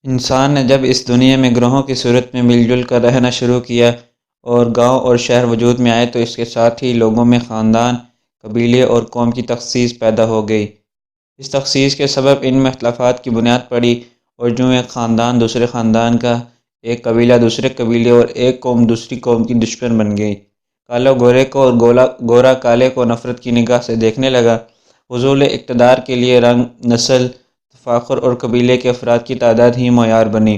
انسان نے جب اس دنیا میں گروہوں کی صورت میں مل جل کر رہنا شروع کیا اور گاؤں اور شہر وجود میں آئے تو اس کے ساتھ ہی لوگوں میں خاندان، قبیلے اور قوم کی تخصیص پیدا ہو گئی۔ اس تخصیص کے سبب ان میں اختلافات کی بنیاد پڑی اور جو ایک خاندان دوسرے خاندان کا، ایک قبیلہ دوسرے قبیلے اور ایک قوم دوسری قوم کی دشمن بن گئی۔ کالا گورے کو اور گورا کالے کو نفرت کی نگاہ سے دیکھنے لگا۔ حصول اقتدار کے لیے رنگ، نسل، تفاخر اور قبیلے کے افراد کی تعداد ہی معیار بنی۔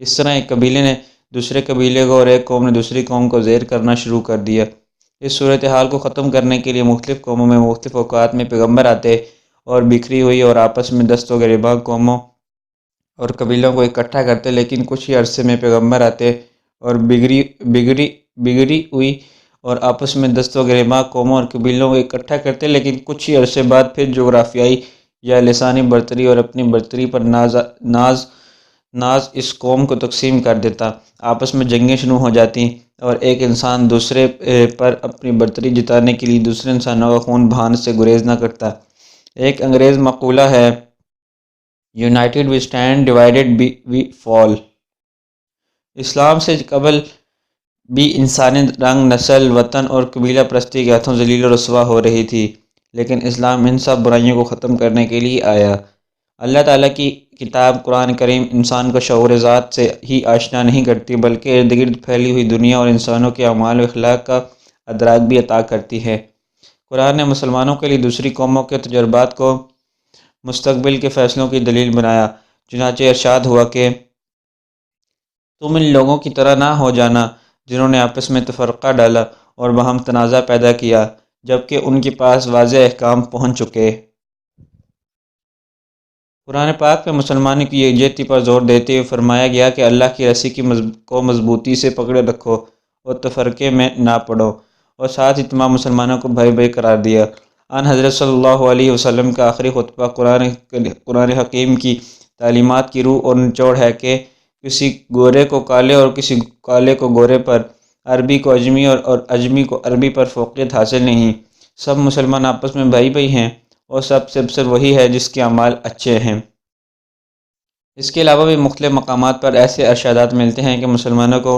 اس طرح ایک قبیلے نے دوسرے قبیلے کو اور ایک قوم نے دوسری قوم کو زیر کرنا شروع کر دیا۔ اس صورتحال کو ختم کرنے کے لیے مختلف قوموں میں مختلف اوقات میں پیغمبر آتے اور بکھری ہوئی اور آپس میں دست و گریباں قوموں اور قبیلوں کو اکٹھا کرتے، لیکن کچھ ہی عرصے میں پیغمبر آتے اور بگڑی ہوئی اور آپس میں دست و گریباں قوموں اور قبیلوں کو اکٹھا کرتے، لیکن کچھ ہی عرصے بعد پھر جغرافیائی یا لسانی برتری اور اپنی برتری پر ناز اس قوم کو تقسیم کر دیتا۔ آپس میں جنگیں شروع ہو جاتی اور ایک انسان دوسرے پر اپنی برتری جتانے کے لیے دوسرے انسانوں کا خون بہانے سے گریز نہ کرتا۔ ایک انگریز مقولہ ہے، یونائٹڈ وی اسٹینڈ، ڈیوائیڈڈ وی فال۔ اسلام سے قبل بھی انسانیت رنگ، نسل، وطن اور قبیلہ پرستی کے ہاتھوں ذلیل و رسوا ہو رہی تھی، لیکن اسلام ان سب برائیوں کو ختم کرنے کے لیے آیا۔ اللہ تعالیٰ کی کتاب قرآن کریم انسان کو شعور ذات سے ہی آشنا نہیں کرتی، بلکہ ارد گرد پھیلی ہوئی دنیا اور انسانوں کے اعمال و اخلاق کا ادراک بھی عطا کرتی ہے۔ قرآن نے مسلمانوں کے لیے دوسری قوموں کے تجربات کو مستقبل کے فیصلوں کی دلیل بنایا۔ چنانچہ ارشاد ہوا کہ تم ان لوگوں کی طرح نہ ہو جانا جنہوں نے آپس میں تفرقہ ڈالا اور باہم تنازع پیدا کیا، جبکہ ان کے پاس واضح احکام پہنچ چکے۔ قرآن پاک میں مسلمانوں کی یکجہتی پر زور دیتے ہوئے فرمایا گیا کہ اللہ کی رسی کو مضبوطی سے پکڑے رکھو اور تفرقے میں نہ پڑو، اور ساتھ ہی تمام مسلمانوں کو بھائی بھائی قرار دیا۔ آن حضرت صلی اللہ علیہ وسلم کا آخری خطبہ قرآن حکیم کی تعلیمات کی روح اور نچوڑ ہے کہ کسی گورے کو کالے اور کسی کالے کو گورے پر، عربی کو اجمی اور اجمی کو عربی پر فوقیت حاصل نہیں۔ سب مسلمان آپس میں بھائی بھائی ہیں اور سب سے افضل وہی ہے جس کے اعمال اچھے ہیں۔ اس کے علاوہ بھی مختلف مقامات پر ایسے ارشادات ملتے ہیں کہ مسلمانوں کو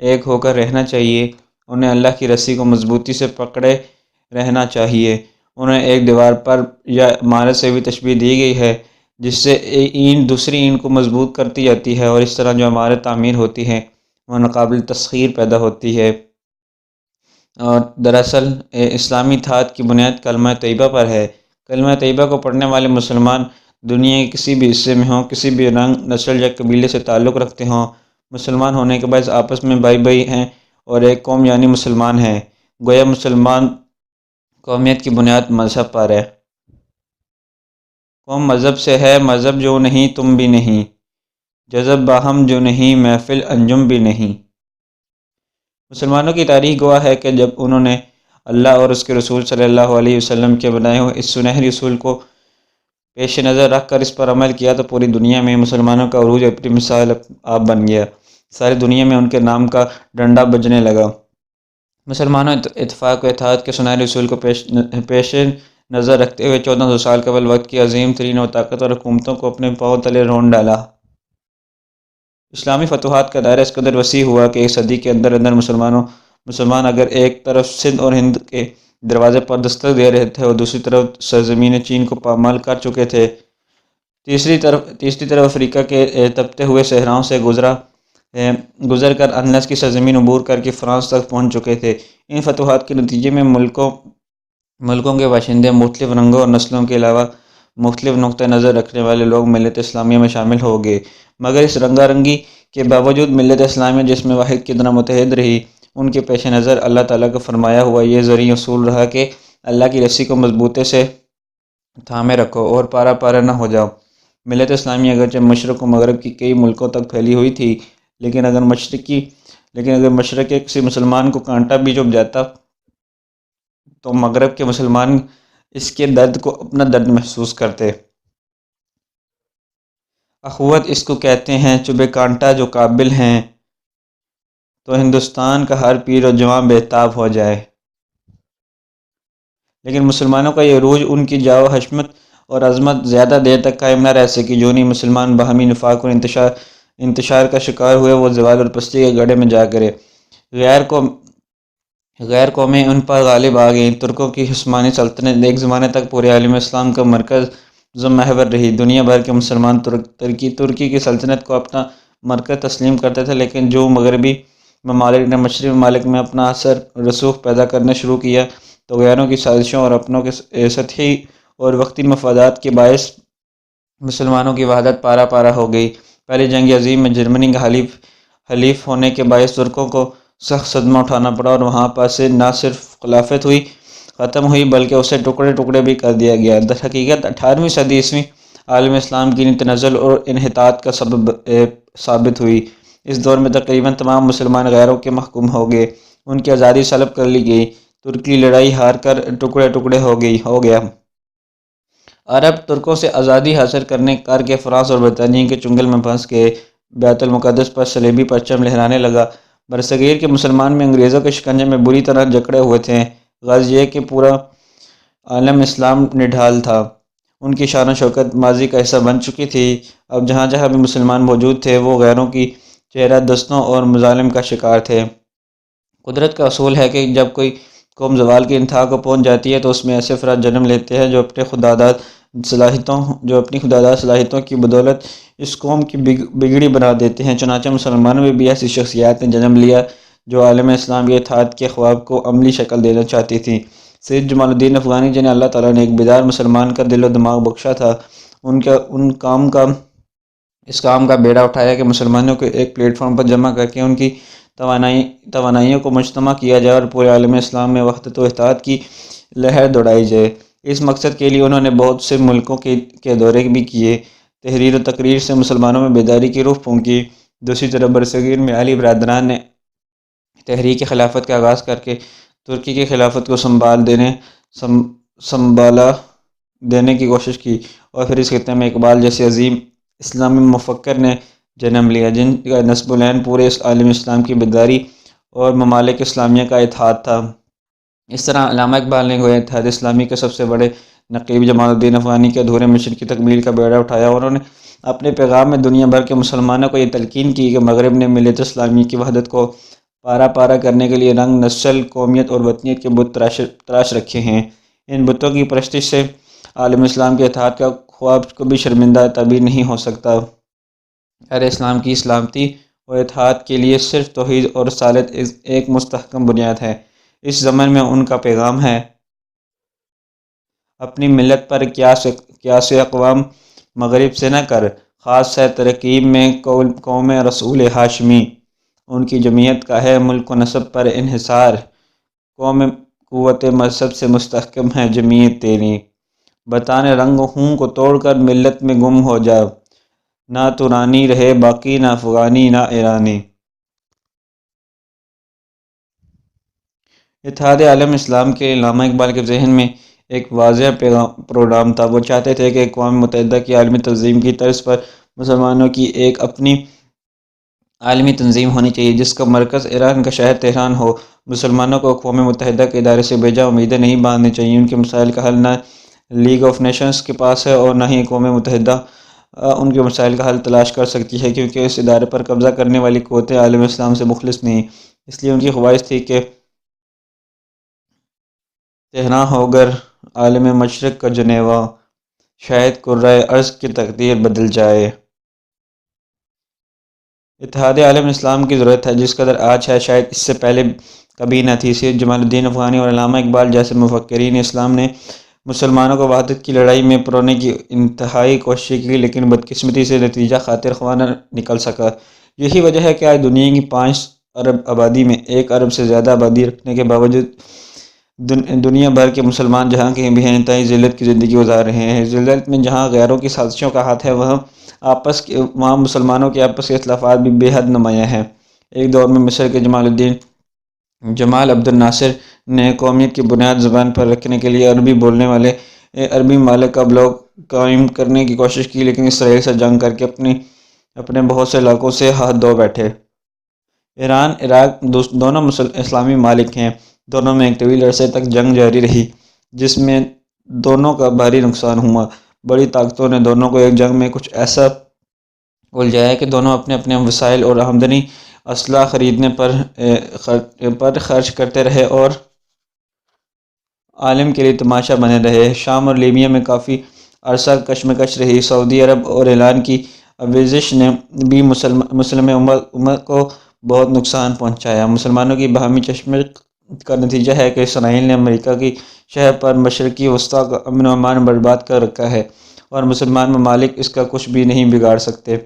ایک ہو کر رہنا چاہیے، انہیں اللہ کی رسی کو مضبوطی سے پکڑے رہنا چاہیے۔ انہیں ایک دیوار پر یا عمارت سے بھی تشبیہ دی گئی ہے جس سے اینٹ دوسری اینٹ کو مضبوط کرتی جاتی ہے، اور اس طرح جو عمارت تعمیر ہوتی ہے وہ ناقابل تسخیر پیدا ہوتی ہے۔ اور دراصل اسلامی اتحاد کی بنیاد کلمہ طیبہ پر ہے۔ کلمہ طیبہ کو پڑھنے والے مسلمان دنیا کے کسی بھی حصے میں ہوں، کسی بھی رنگ، نسل یا قبیلے سے تعلق رکھتے ہوں، مسلمان ہونے کے باعث آپس میں بھائی بھائی ہیں اور ایک قوم یعنی مسلمان ہیں۔ گویا مسلمان قومیت کی بنیاد مذہب پر ہے۔ قوم مذہب سے ہے، مذہب جو نہیں تم بھی نہیں، جذب باہم جو نہیں محفل انجم بھی نہیں۔ مسلمانوں کی تاریخ گواہ ہے کہ جب انہوں نے اللہ اور اس کے رسول صلی اللہ علیہ وسلم کے بنائے ہوئے اس سنہری اصول کو پیش نظر رکھ کر اس پر عمل کیا تو پوری دنیا میں مسلمانوں کا عروج اپنی مثال آپ بن گیا۔ ساری دنیا میں ان کے نام کا ڈنڈا بجنے لگا۔ مسلمانوں اتفاق و اتحاد کے سنہرے اصول کو پیش نظر رکھتے ہوئے 1400 سال قبل وقت کی عظیم ترین و طاقتور حکومتوں کو اپنے پاؤں تلے رون ڈالا۔ اسلامی فتوحات کا دائرہ اس قدر وسیع ہوا کہ ایک صدی کے اندر مسلمان اگر ایک طرف سندھ اور ہند کے دروازے پر دستک دے رہے تھے اور دوسری طرف سرزمین چین کو پامال کر چکے تھے، تیسری طرف افریقہ کے تپتے ہوئے صحراؤں سے گزر کر اندلس کی سرزمین عبور کر کے فرانس تک پہنچ چکے تھے۔ ان فتوحات کے نتیجے میں ملکوں کے باشندے مختلف رنگوں اور نسلوں کے علاوہ مختلف نقطہ نظر رکھنے والے لوگ ملت اسلامیہ میں شامل ہو گئے، مگر اس رنگا رنگی کے باوجود ملت اسلامیہ جس میں واحد کی طرح متحد رہی، ان کے پیش نظر اللہ تعالیٰ کا فرمایا ہوا یہ زرعی اصول رہا کہ اللہ کی رسی کو مضبوطی سے تھامے رکھو اور پارا پارا نہ ہو جاؤ۔ ملت اسلامیہ اگرچہ مشرق و مغرب کی کئی ملکوں تک پھیلی ہوئی تھی، لیکن اگر مشرق کے کسی مسلمان کو کانٹا بھی چبھ جاتا تو مغرب کے مسلمان اس کے درد کو اپنا درد محسوس کرتے۔ اخوت اس کو کہتے ہیں، چبھے کانٹا جو قابل ہیں تو ہندوستان کا ہر پیر و جواں بے تاب ہو جائے۔ لیکن مسلمانوں کا یہ عروج، ان کی جاؤ حشمت اور عظمت زیادہ دیر تک قائم نہ رہ سکی۔ جو نہیں مسلمان باہمی نفاق اور انتشار کا شکار ہوئے وہ زوال اور پستی کے گڑھے میں جا گرے۔ غیر قومیں ان پر غالب آ گئیں۔ ترکوں کی عثمانی سلطنت ایک زمانے تک پورے عالم اسلام کا مرکز محور رہی۔ دنیا بھر کے مسلمان ترکی کی سلطنت کو اپنا مرکز تسلیم کرتے تھے، لیکن جو مغربی ممالک نے مشرقی ممالک میں اپنا اثر رسوخ پیدا کرنا شروع کیا تو غیروں کی سازشوں اور اپنوں کے سطحی اور وقتی مفادات کے باعث مسلمانوں کی وحدت پارا پارا ہو گئی۔ پہلی جنگ عظیم میں جرمنی کا حلیف ہونے کے باعث ترکوں کو سخت صدمہ اٹھانا پڑا اور وہاں پر سے نہ صرف خلافت ختم ہوئی بلکہ اسے ٹکڑے ٹکڑے بھی کر دیا گیا۔ در حقیقت 18ویں صدی عیسوی عالم اسلام کی تنزل اور انحطاط کا سبب ثابت ہوئی۔ اس دور میں تقریباً تمام مسلمان غیروں کے محکوم ہو گئے، ان کی آزادی سلب کر لی گئی۔ ترکی لڑائی ہار کر ٹکڑے ٹکڑے ہو گیا۔ عرب ترکوں سے آزادی حاصل کر کے فرانس اور برطانیہ کے چنگل میں پھنس گئے۔ بیت المقدس پر صلیبی پرچم لہرانے لگا۔ برصغیر کے مسلمان میں انگریزوں کے شکنجے میں بری طرح جکڑے ہوئے تھے۔ غرض یہ کہ پورا عالم اسلام نڈھال تھا، ان کی شان و شوکت ماضی کا حصہ بن چکی تھی۔ اب جہاں جہاں بھی مسلمان موجود تھے وہ غیروں کی چہرہ دستوں اور مظالم کا شکار تھے۔ قدرت کا اصول ہے کہ جب کوئی قوم زوال کی انتہا کو پہنچ جاتی ہے تو اس میں ایسے افراد جنم لیتے ہیں جو اپنی خودداد صلاحیتوں کی بدولت اس قوم کی بگڑی بنا دیتے ہیں۔ چنانچہ مسلمانوں میں بھی ایسی شخصیات نے جنم لیا جو عالم اسلام کے اتحاد کے خواب کو عملی شکل دینا چاہتی تھیں۔ سید جمال الدین افغانی جنہیں اللہ تعالیٰ نے ایک بیدار مسلمان کا دل و دماغ بخشا تھا، اس کام کا بیڑا اٹھایا کہ مسلمانوں کو ایک پلیٹ فارم پر جمع کر کے ان کی توانائیوں کو مجتمع کیا جائے اور پورے عالم اسلام میں وحدت و اتحاد کی لہر دوڑائی جائے۔ اس مقصد کے لیے انہوں نے بہت سے ملکوں کے دورے بھی کیے، تحریر و تقریر سے مسلمانوں میں بیداری کی روح پھونکی۔ دوسری طرف برصغیر میں علی برادران نے تحریک خلافت کا آغاز کر کے ترکی کی خلافت کو سنبھالا دینے کی کوشش کی، اور پھر اس خطے میں اقبال جیسے عظیم اسلامی مفکر نے جنم لیا جن کا نسب العین پورے عالم اسلام کی بیداری اور ممالک اسلامیہ کا اتحاد تھا۔ اس طرح علامہ اقبال نے گویا اتحاد اسلامی کے سب سے بڑے نقیب جمال الدین افغانی کے ادھورے مشن کی تکمیل کا بیڑا اٹھایا، اور انہوں نے اپنے پیغام میں دنیا بھر کے مسلمانوں کو یہ تلقین کی کہ مغرب نے ملت اسلامی کی وحدت کو پارا پارا کرنے کے لیے رنگ، نسل، قومیت اور وطنیت کے بت تراش رکھے ہیں۔ ان بتوں کی پرستش سے عالم اسلام کے اتحاد کا خواب کو بھی شرمندہ تعبیر نہیں ہو سکتا۔ ارے اسلام کی سلامتی اور اتحاد کے لیے صرف توحید اور رسالت ایک مستحکم بنیاد ہے۔ اس ضمن میں ان کا پیغام ہے: اپنی ملت پر قیاس اقوام مغرب سے نہ کر، خاص ہے ترکیب میں قوم رسول ہاشمی۔ ان کی جمعیت کا ہے ملک و نسب پر انحصار، قوم قوت مذہب سے مستحکم ہے جمعیت تیری۔ بتانے رنگ ہوں کو توڑ کر ملت میں گم ہو جا، نہ ترانی رہے باقی نہ افغانی نہ ایرانی۔ اتحاد عالم اسلام کے علامہ اقبال کے ذہن میں ایک واضح پروگرام تھا۔ وہ چاہتے تھے کہ اقوام متحدہ کی عالمی تنظیم کی طرز پر مسلمانوں کی ایک اپنی عالمی تنظیم ہونی چاہیے جس کا مرکز ایران کا شہر تہران ہو۔ مسلمانوں کو اقوام متحدہ کے ادارے سے بے جا امیدیں نہیں باندھنی چاہیے۔ ان کے مسائل کا حل نہ لیگ آف نیشنز کے پاس ہے اور نہ ہی اقوام متحدہ ان کے مسائل کا حل تلاش کر سکتی ہے، کیونکہ اس ادارے پر قبضہ کرنے والی قوتیں عالم اسلام سے مخلص نہیں۔ اس لیے ان کی خواہش تھی کہ تہران ہوگر عالم مشرق کا جنیوا، شاید کرۂ ارض کی تقدیر بدل جائے۔ اتحاد عالم اسلام کی ضرورت ہے جس قدر آج ہے شاید اس سے پہلے کبھی نہ تھی۔ سید جمال الدین افغانی اور علامہ اقبال جیسے مفکرین اسلام نے مسلمانوں کو وحدت کی لڑائی میں پرونے کی انتہائی کوشش کی، لیکن بدقسمتی سے نتیجہ خاطر خواہ نہ نکل سکا۔ یہی وجہ ہے کہ آج دنیا کی 5 ارب آبادی میں 1 ارب سے زیادہ آبادی رکھنے کے باوجود دنیا بھر کے مسلمان جہاں کہیں بھی ہیں انتہائی ذلت کی زندگی گزار رہے ہیں۔ ذلت میں جہاں غیروں کی سازشوں کا ہاتھ ہے وہاں مسلمانوں کے آپس کے اختلافات بھی بے حد نمایاں ہیں۔ ایک دور میں مصر کے جمال عبد الناصر نے قومیت کی بنیاد زبان پر رکھنے کے لیے عربی بولنے والے عربی ممالک کا بلاک قائم کرنے کی کوشش کی، لیکن اسرائیل سے جنگ کر کے اپنے بہت سے علاقوں سے ہاتھ دھو بیٹھے۔ ایران، عراق دونوں اسلامی ممالک ہیں۔ دونوں میں ایک طویل عرصے تک جنگ جاری رہی جس میں دونوں کا بھاری نقصان ہوا۔ بڑی طاقتوں نے دونوں کو ایک جنگ میں کچھ ایسا الجھایا کہ دونوں اپنے اپنے وسائل اور آمدنی اسلحہ خریدنے پر خرچ کرتے رہے اور عالم کے لیے تماشا بنے رہے۔ شام اور لیبیا میں کافی عرصہ کشمکش رہی۔ سعودی عرب اور ایران کی آویزش نے بھی مسلم امت کو بہت نقصان پہنچایا۔ مسلمانوں کی باہمی کشمکش کا نتیجہ ہے کہ اسرائیل نے امریکہ کی شہر پر مشرقی وسطیٰ کا امن و امان برباد کر رکھا ہے اور مسلمان ممالک اس کا کچھ بھی نہیں بگاڑ سکتے۔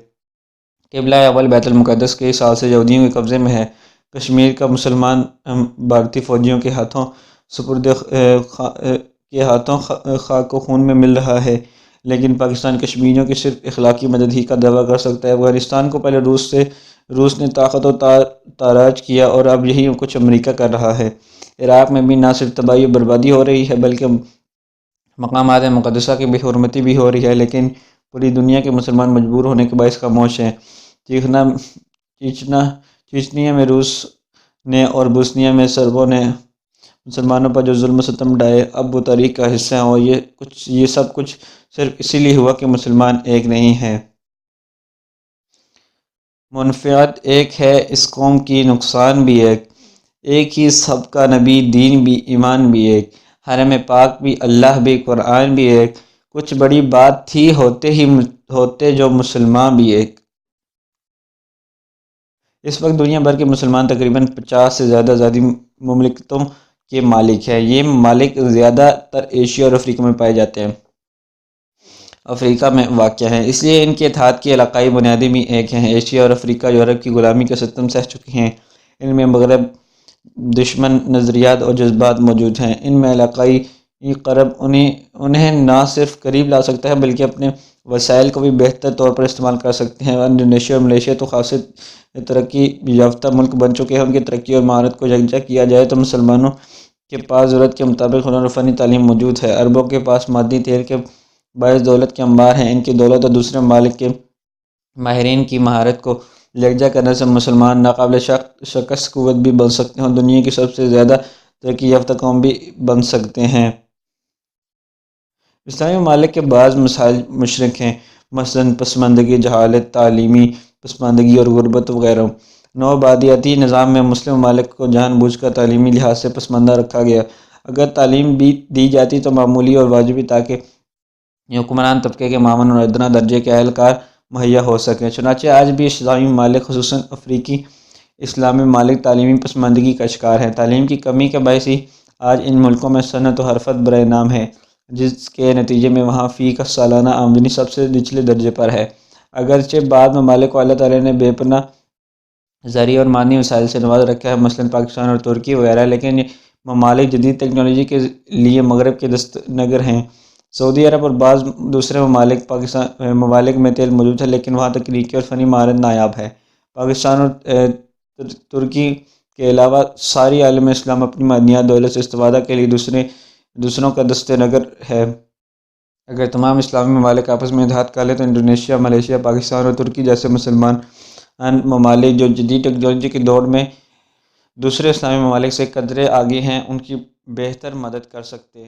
قبلہ اول بیت المقدس کئی سال سے یہودیوں کے قبضے میں ہے۔ کشمیر کا مسلمان بھارتی فوجیوں کے ہاتھوں خاک و خون میں مل رہا ہے، لیکن پاکستان کشمیریوں کی صرف اخلاقی مدد ہی کا دعویٰ کر سکتا ہے۔ افغانستان کو پہلے روس نے طاقت و تاراج کیا اور اب یہی کچھ امریکہ کر رہا ہے۔ عراق میں بھی نہ صرف تباہی و بربادی ہو رہی ہے بلکہ مقامات مقدسہ کی بے حرمتی بھی ہو رہی ہے، لیکن پوری دنیا کے مسلمان مجبور ہونے کے باعث خاموش ہیں۔ چیچنیا میں روس نے اور بوسنیا میں سربوں نے مسلمانوں پر جو ظلم و ستم ڈھائے اب وہ تاریخ کا حصہ ہیں، اور یہ سب کچھ صرف اسی لیے ہوا کہ مسلمان ایک نہیں ہیں۔ منفعت ایک ہے اس قوم کی، نقصان بھی ایک ہی، سب کا نبی، دین بھی، ایمان بھی ایک، حرم پاک بھی، اللہ بھی، قرآن بھی ایک، کچھ بڑی بات تھی ہوتے جو مسلمان بھی ایک۔ اس وقت دنیا بھر کے مسلمان تقریباً 50 سے زیادہ آزادی مملکتوں کے مالک ہیں۔ یہ ممالک زیادہ تر ایشیا اور افریقہ میں پائے جاتے ہیں۔ افریقہ میں واقع ہیں، اس لیے ان کے اتحاد کی علاقائی بنیادیں بھی ایک ہیں۔ ایشیا اور افریقہ یورپ کی غلامی کا ستم سہ چکے ہیں۔ ان میں مغرب دشمن نظریات اور جذبات موجود ہیں۔ ان میں علاقائی قرب انہیں نہ صرف قریب لا سکتا ہے بلکہ اپنے وسائل کو بھی بہتر طور پر استعمال کر سکتے ہیں۔ انڈونیشیا اور ملیشیا تو خاصے ترقی یافتہ ملک بن چکے ہیں۔ ان کی ترقی اور مہارت کو یکجا کیا جائے تو مسلمانوں کے پاس ضرورت کے مطابق ہنر و فنی تعلیم موجود ہے۔ عربوں کے پاس مادی تیل کے باعث دولت کے انبار ہیں۔ ان کی دولت اور دوسرے ممالک کے ماہرین کی مہارت کو یکجا کرنے سے مسلمان ناقابل شکست قوت بھی بن سکتے ہیں اور دنیا کی سب سے زیادہ ترقی یافتہ قوم بھی بن سکتے ہیں۔ اسلامی ممالک کے بعض مسائل مشترک ہیں، مثلاً پسماندگی، جہالت، تعلیمی پسماندگی اور غربت وغیرہ۔ نو آبادیاتی نظام میں مسلم ممالک کو جان بوجھ کر تعلیمی لحاظ سے پسماندہ رکھا گیا۔ اگر تعلیم بھی دی جاتی تو معمولی اور واجبی تاکہ حکمران طبقے کے معاون اور ادنا درجے کے اہلکار مہیا ہو سکیں۔ چنانچہ آج بھی اسلامی ممالک خصوصاً افریقی اسلامی ممالک تعلیمی پسماندگی کا شکار ہیں۔ تعلیم کی کمی کے باعث ہی آج ان ملکوں میں صنعت و حرفت برائے نام ہے، جس کے نتیجے میں وہاں فی کا سالانہ آمدنی سب سے نچلے درجے پر ہے۔ اگرچہ بعض ممالک کو اللہ تعالیٰ نے بے پناہ زرعی اور معدنی وسائل سے نواز رکھا ہے، مثلاً پاکستان اور ترکی وغیرہ، لیکن یہ ممالک جدید ٹیکنالوجی کے لیے مغرب کے دست نگر ہیں۔ سعودی عرب اور بعض دوسرے ممالک میں تیل موجود ہے، لیکن وہاں تکنیکی اور فنی مہارت نایاب ہے۔ پاکستان اور ترکی کے علاوہ ساری عالم اسلام اپنی معدنیات دولت سے استفادہ کے لیے دوسروں کا دست نگر ہے۔ اگر تمام اسلامی ممالک آپس میں اتحاد کر لیں تو انڈونیشیا، ملیشیا، پاکستان اور ترکی جیسے مسلمان ممالک جو جدید ٹیکنالوجی کی دوڑ میں دوسرے اسلامی ممالک سے قدرے آگے ہیں، ان کی بہتر مدد کر سکتے